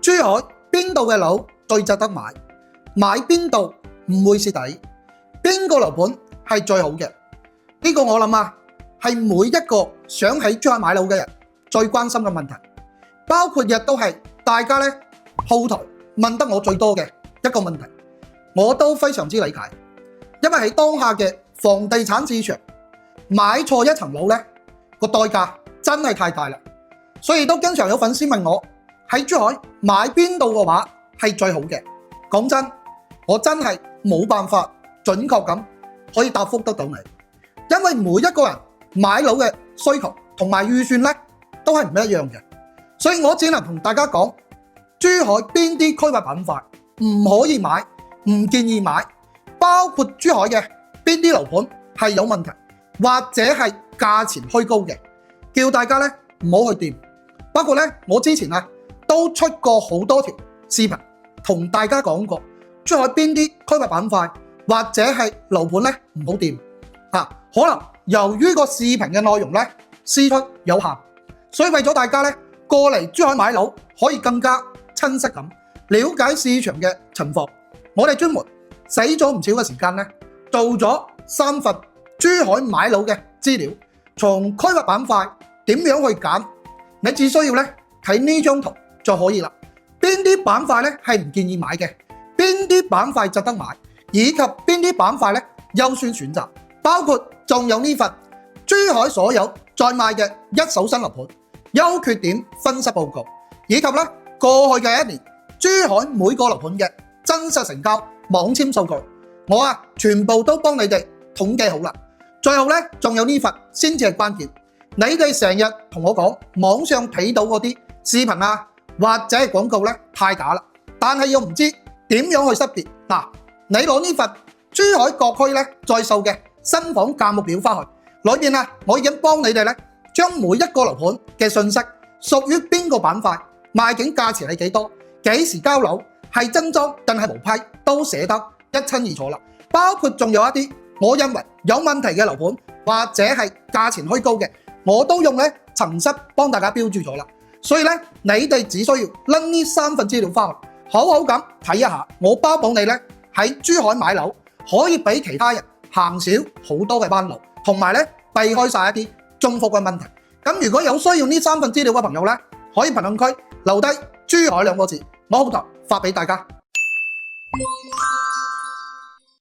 珠海邊度嘅樓最值得買？買邊度唔會蝕底？邊個樓盤係最好嘅？呢個我諗係每一個想喺珠海買樓嘅人最關心嘅問題，包括亦都係大家後台問得我最多嘅一個問題，我都非常之理解。因為喺當下嘅房地產市場，買錯一層樓個代價真係太大啦，所以都經常有粉絲問我喺珠海買邊度嘅話係最好嘅。講真，我真係冇辦法準確咁可以答覆得到你，因為每一個人買樓嘅需求同埋預算都係唔一樣嘅，所以我只能同大家講，珠海邊啲區域板塊唔可以買，唔建議買，包括珠海嘅邊啲樓盤係有問題或者係價錢虛高嘅，叫大家唔好去掂。包括我之前都出過好多條視頻同大家講過，珠海邊啲區域板塊或者係樓盤唔好掂。可能由於個視頻嘅內容輸出有限，所以為咗大家過嚟珠海買樓可以更加清晰咁了解市場嘅情況，我哋專門使咗唔少嘅時間做咗3份珠海買樓嘅資料，從區域板塊點樣去揀，你只需要睇呢張圖就可以啦。邊啲板塊係唔建議買嘅，邊啲板塊值得買，以及邊啲板塊優先選擇，包括仲有呢份珠海所有在賣嘅一手新樓盤優缺點分析報告，以及過去嘅1年珠海每個樓盤嘅真實成交網簽數據，我全部都幫你哋統計好啦。最後仲有呢份先至係關鍵，你哋成日同我講網上睇到嗰啲視頻或者係廣告太假啦，但係又唔知點樣去識別。你攞呢份珠海各區在售嘅新房價目表翻去，裏面我已經幫你哋將每一個樓盤嘅信息，屬於邊個板塊，賣景價錢係幾多，幾時交樓，係真裝定係無批，都寫得一清二楚啦。包括仲有一啲我認為有問題嘅樓盤或者係價錢虛高嘅，我都用層室幫大家標註咗啦。所以你哋只需要拎呢3份資料翻去，好好咁睇一下，我包保你喺珠海買樓可以比其他人行少好多嘅彎路，同埋避開晒一啲中伏嘅問題。咁如果有需要呢3份資料嘅朋友可以評論區留低珠海2個字，我好頭發俾大家。